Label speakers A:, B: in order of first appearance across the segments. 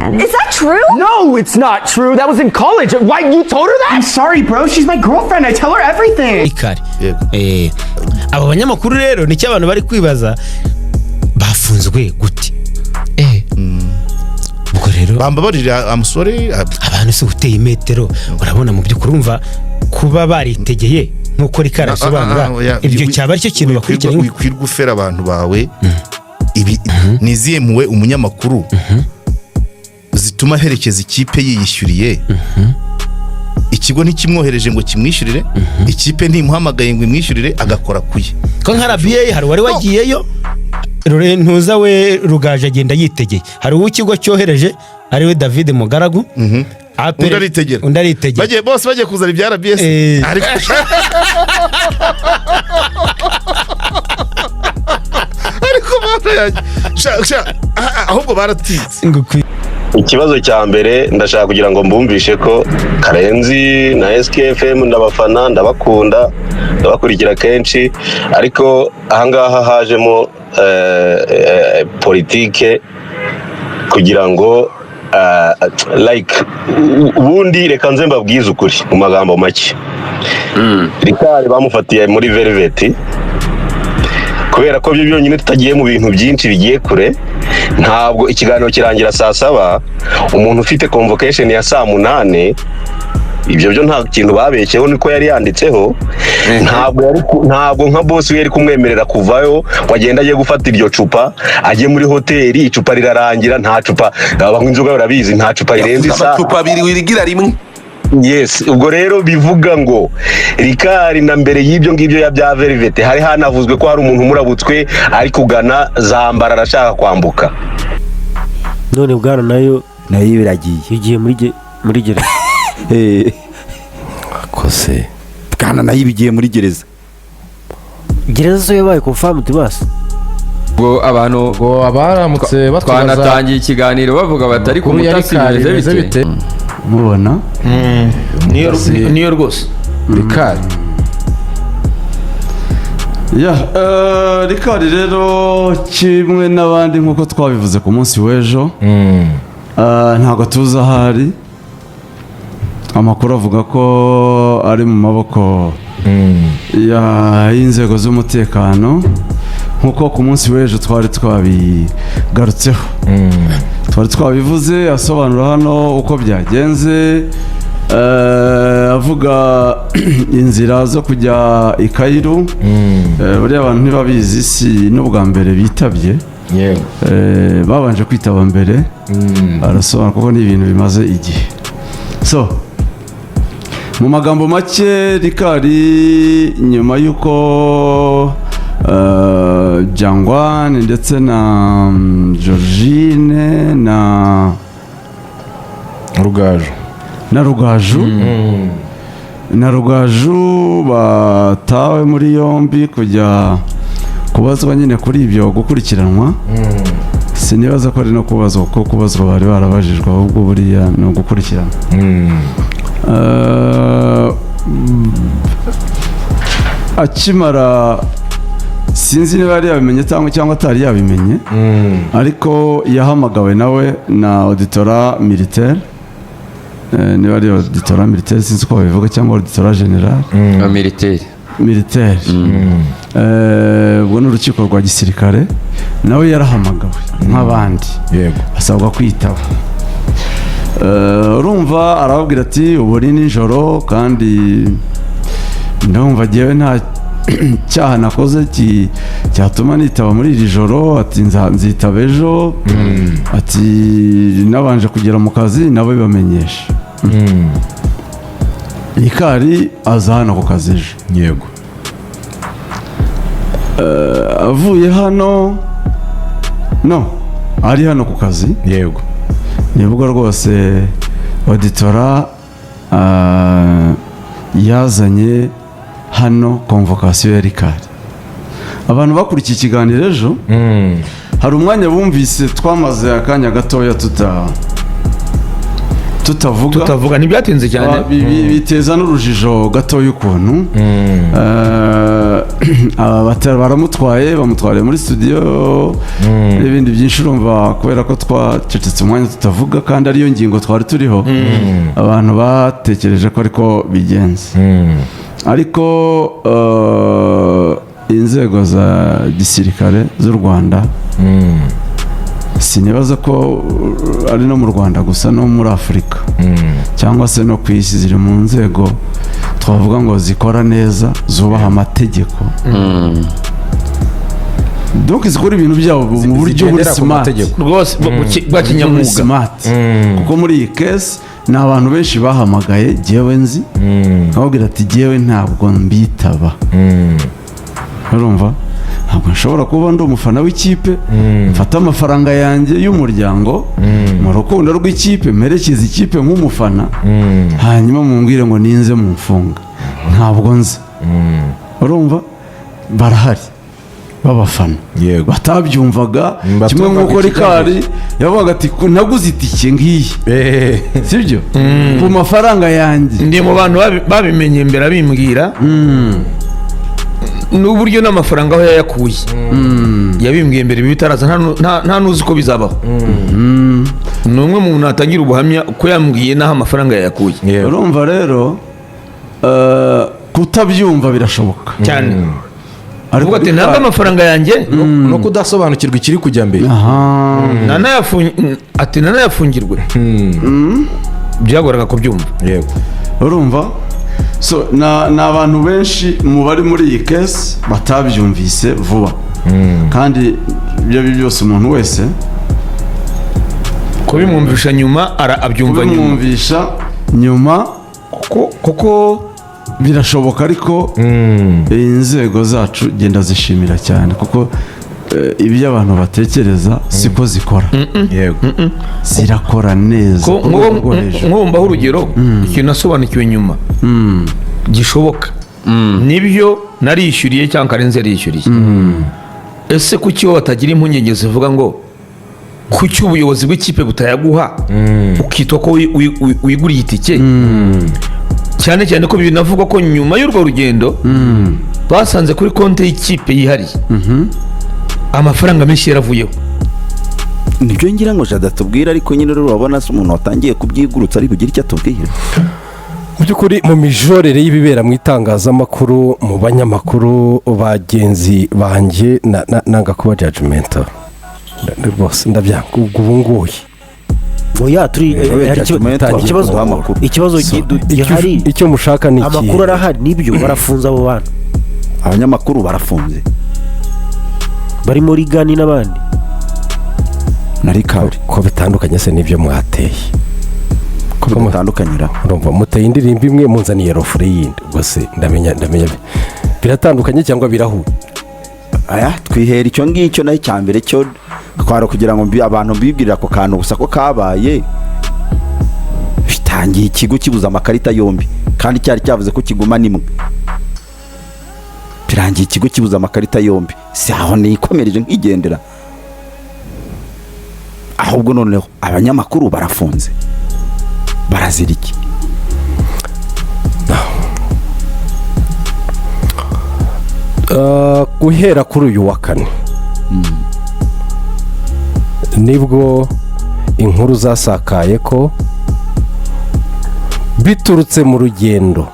A: Is that true?
B: No, it's not true. That was in college. Why, you told her that?
C: I'm sorry, bro. She's my girlfriend. I tell her everything.
D: ikari abo banyamakuru rero nicyo abantu bari kwibaza bafunzwe gute ubwo rero
E: bambabarira amusore
D: abantu se uteye metero urabona mu by'ukuri umva kuba baritegeye nkuko rikara asobanura ibyo cyaba ari cyo kintu bakurikiranye
E: wikwirwa ufera abantu bawe ibi niziyemuwe umunyamakuru zituma herekeza ikipe yiyishyuriye ikigo ntikimwohereje ngo kimwishyurire ikipe ntimuhamagaye ngo imwishyurire agakora kuye
D: ko nka RBA hari wari wagiyeyo Ntuza we Rugaje agenda yitegeye hari uw'ikigo cyohereje ari we David Mugaragu
E: undi aritegera bose bagiye kuzana ibya RBS ariko ahubwo baratize
F: ikibazo cya mbere ndashaka kugira ngo mbumvishe ko Karenzi na SKFM ndabafana ndabakunda ndabakurikira kenshi ariko ahangaha hajemo politike kugira ngo like ubundi reka nze mbabwize ukuri mu magambo make Rikari bamufatiye muri Velvet kubera ko byo byonyine tutagiye mu bintu byinshi bigiye kure ntabwo ikiganiro kirangira saa 7 umuntu ufite convocation ya saa 8 ibyo byo nta kintu babeshyeho niko yari yanditseho ntabwo nka boss we yari kumwemerera kuvayo wagenda agiye gufata iryo cupa agiye muri hoteli icupa rirarangira nta cupa abanywa inzoga barabizi nta cupa rirenze isa
G: cupa abiri wirigira rimwe.
F: Yes, ubwo rero bivuga ngo Rikari na mbere y'ibyo ngibyo ya bya Velvet hari hanavuzwe ko hari umuntu murabutswe ari kugana Zambara arashaka kwambuka.
H: None bwana nayo biragiye igiye muri gereza.
I: Akose bwana nayo bigiye muri gereza.
H: Gereza zo yabaye confirmed basi.
J: Ngo abantu ngo abaramutse batwanatangiye ikiganiro bavuga batari ku mutasi bimeze bite
I: mubona
J: niyo rwose Rikari
I: Rikari rero kimwe n'abandi nkuko twabivuze ku munsi w'ejo ntabwo tuzi ahari amakuru avuga ko ari mu maboko y'inzego z'umutekano nkuko ku munsi w'ejo twari twabigarutseho twari twabivuze asobanura hano uko byagenze avuga inzira zo kujya i Cairo buriya abantu ntibabizi si n'ubwa mbere bitabye babanje kwitaba mbere arasobanura kuko ni ibintu bimaze igihe so mu magambo make Rikari nyuma y'uko Jangwan ndetse na Georgine na Rugaju batawe muri yombi kujya kubazwa nyine kuri ibyo gukurikiranwa sinibaza ko ari no kubazwa kuko kubazwa bari barabajijwe ahubwo buriya no gukurikirana akimara sinzi niba yari yabimenye cyangwa atari yabimenye ariko yahamagawe nawe na auditora militaire niba ari auditora militaire sinzi ko babivuga cyangwa auditora general militaire ubwo ni urukiko rwa gisirikare nawe yarahamagawe nk'abandi asabwa kwitaba urumva arababwira ati ubu ni nijoro kandi ndumva ngewe nta cyaha nakoze cyatuma nitaba muri iri joro ati nzitaba ejo ati nabanje kugera mu kazi nabo bibamenyesha Rikari aza hano ku kazi ejo
E: yego
I: avuye hano ari hano ku kazi
E: yego
I: nibwo rwose auditora yazanye hano convocation ya Rikari abantu bakurikiye ikiganiro ejo tutavuga
D: ntibyatinze cyane
I: biteza n'urujijo gatoya ukuntu baramutwaye bamutwariye muri studio n'ibindi byinshi urumva kubera ko twacecetse umwanya tutavuga kandi ariyo ngingo twari turiho abantu batekereje ko ariko bigenze ariko inzego za gisirikare z'u Rwanda sinibaza ko ari no mu Rwanda gusa no muri Afurika cyangwa se no ku isi ziri mu nzego twavuga ngo zikora neza zubaha amategeko donc zikora ibintu byabo mu buryo buri smart
D: rwose bwa kinyamwuga
I: kuko muri iyi case ni abantu benshi bahamagaye jewe nzi nkababwira ati jewe ntabwo mbitaba urumva ntabwo nshobora kuba ndi umufana w'ikipe mfata amafaranga yanjye y'umuryango mu rukundo rw'ikipe mperekeza ikipe nk'umufana hanyuma mumbwire ngo ninze mumfunga ntabwo nzi urumva barahari b'abafana batabyumvaga kimwe nk'uko Rikari yavugaga ati naguze itike ngiyi sibyo ku mafaranga yanjye
D: ndi mu bantu babimenye mbere abimbwira n'uburyo n'amafaranga aho yayakuye yabimbwiye mbere bitaraza nta nuzi ko bizabaho ni umwe mu muntu atangira ubuhamya ko yambwiye n'aho amafaranga yayakuye
I: urumva rero kutabyumva birashoboka
D: cyane ariko ati ntabwo amafaranga yanjye
A: no kudasobanukirwa ikiri kujya mbere
D: nanayafungirwe byagoraga kubyumva
I: urumva so ni abantu benshi mu bari muri iyi kesi batabyumvise vuba kandi ibyo byose umuntu wese
D: kubimwumvisha nyuma abyumva
I: nyuma kuko birashoboka ariko inzego zacu genda zishimira cyane kuko ibyo abantu batekereza siko zikora zirakora neza
D: nk'ubumbaho urugero ikintu nasobanukiwe nyuma gishoboka nibyo narishyuriye cyangwa karenze yarishyuriye ese kuki bo batagira impungenge zivuga ngo kuki ubuyobozi bw'ikipe butayaguha ukitwa ko wiguriye itike cyane cyane ko binavugwa ko nyuma y'urwo rugendo basanze kuri konti y'ikipe yihariye amafaranga menshi yaravuyeho
G: nibyo ngira ngo Jada tubwira ariko nyine rero urabona se umuntu watangiye kubyigurutsa ari kugira icyo atubwira
K: mu by'ukuri mu mijorere y'ibibera mu itangazamakuru mu banyamakuru bagenzi banjye nanga kuba judgmental rwose ndabyanga ubu nguye
H: oya turi ikibazo gihari
K: icyo mushaka ni iki
H: amakuru arahari nibyo barafunze abo bantu
G: abanyamakuru barafunze
H: bari muri gani n'abandi
G: na Rikari
K: ko bitandukanye se nibyo mwateye
G: ko bitandukanyira
K: urumva muteye indirimbo imwe munzaniye rofure yindi ubwo ndamenya biratandukanye cyangwa birahuye
G: aya twihera icyo ngicyo nayo cyambere cyo twara kugira ngo abantu bibwirira ko kantu gusa ko kabaye bitangiye ikigo kibuza amakarita yombi kandi cyari cyavuze ko kiguma nimwe birangiye ikigo kibuza amakarita yombi si aho nikomereje nkigendera ahubwo noneho abanyamakuru barafunze barazira iki
K: guhera kuri uyu wa kane nibwo inkuru zasakaye ko biturutse mu rugendo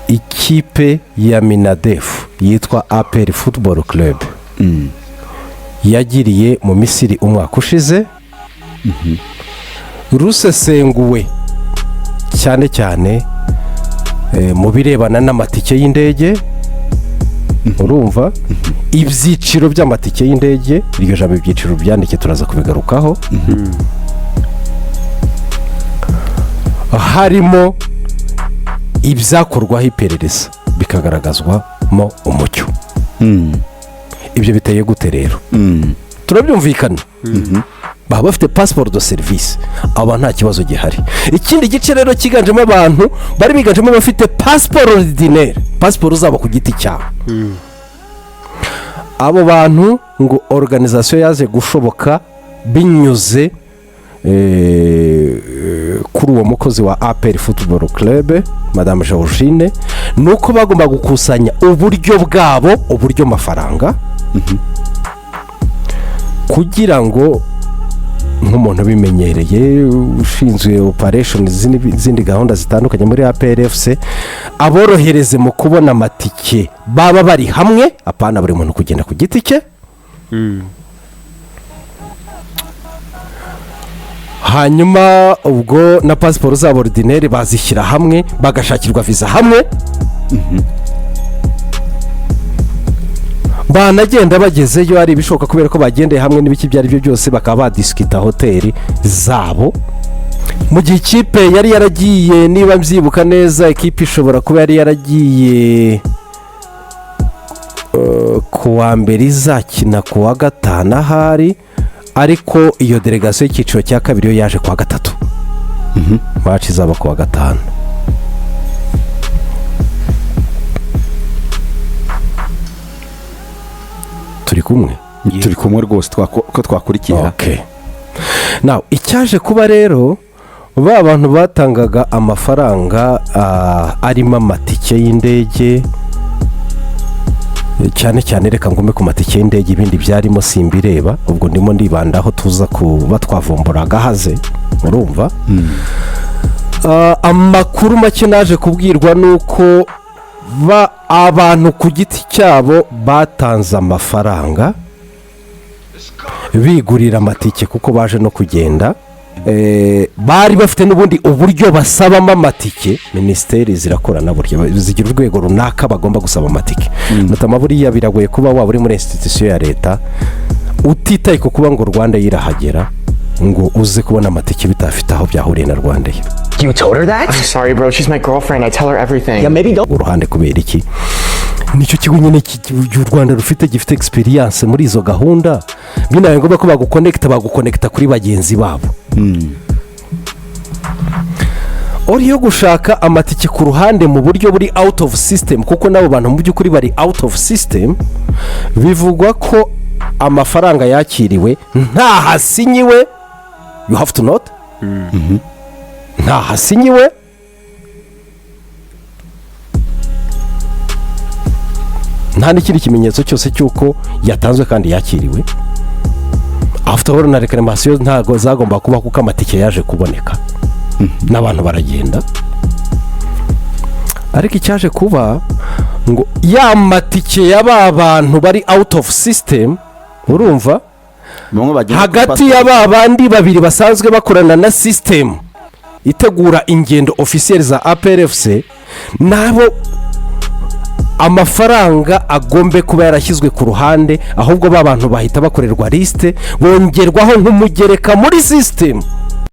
K: ikipe ya Minadefu yitwa APR Football Club yagiriye mu Misiri umwaka ushize rusesenguwe cyane cyane mu birebana n'amatike y'indege urumva ibyiciro by'amatike y'indege iryo jambo ibyiciro byandike turaza kubigarukaho harimo ibyakorwaho iperereza bikagaragazwamo umucyo ibyo biteye gute rero turabyumvikana baba bafite pasiporo de serivisi aba nta kibazo gihari ikindi gice rero cyiganjemo abantu bari biganjemo abafite pasiporo ordinaire pasiporo zabo ku giti cyabo abo bantu ngo organisation yaje gushoboka binyuze kuri uwo mukozi wa APR Football Club Madame Georgine ni uko bagomba gukusanya uburyo bwabo, uburyo mafaranga kugira ngo nk'umuntu bimenyereye ushinzwe operation zindi gahunda zitandukanye muri APRFC aborohereze mu kubona amatike baba bari hamwe, apana buri muntu kugenda ku giti cye. Hanyuma ubwo na pasiporo zabo ordinaire bazishyira hamwe bagashakirwa visa hamwe. Banagenda bagezeyo ari ibishoboka kubera ko bagendeye hamwe n'ibiki byari byo byose bakaba badisikita hoteli zabo. Mu gihe ikipe yari yaragiye, niba mbyibuka neza, ikipe ishobora kuba yari yaragiye ku wa mbere izakina ku wa gatanu ahari, ariko iyo delegasiyo y'icyiciro cya kabiri yo yaje ku wa gatatu. Match izaba ku wa gatanu.
G: turi kumwe rwose ko twakurikira.
K: Now icyaje kuba rero ba bantu batangaga amafaranga arimo amatike y'indege, cyane cyane reka ngume ku matike y'indege, ibindi byarimo simbireba, ubwo ndimo ndibandaho tuza kuba twavumbura gahaze, urumva. Amakuru make naje kubwirwa nuko abantu ku giti cyabo batanze amafaranga bigurira amatike kuko baje no kugenda, bari bafite n'ubundi uburyo basabamo amatike. Minisiteri zirakorana buryo zigira urwego runaka bagomba gusaba amatike. Notama buriya biragoye kuba waba uri muri institution ya leta utitaye ku kuba ngo Rwanda yirahagera ngo uze kubona amatike bitafite aho byahuriye na Rwanda.
B: You told her that? I'm sorry bro, she's my girlfriend, I tell her everything. Yeah, maybe don't.
K: Uruhande kubera iki? Nicyo kigo nyine cy'u Rwanda rufite gifite experience muri izo gahunda. Binaye ngombwa ko bagukonekta kuri bagenzi babo. Uriyo gushaka amatike ku ruhande mu buryo buri out of system, kuko nabo bantu mu by'ukuri bari out of system, bivugwa ko amafaranga yakiriwe nta hasinyiwe. You have to note. Nta hasinyiwe, nta n'ikindi kimenyetso cyose cy'uko yatanzwe kandi yakiriwe. After all na reclamation ntago zagomba kuba kuko amatike yaje kuboneka n'abantu baragenda. Ariko icyaje kuba ngo ya matike y'aba bantu bari out of system, urumva, hagati y'aba bandi babiri basanzwe bakorana na system itegura ingendo officiel za APRFC, nabo amafaranga agombe kuba yarashyizwe ku ruhande, ahubwo ba bantu bahita bakorerwa liste bongerwaho nk'umugereka muri system.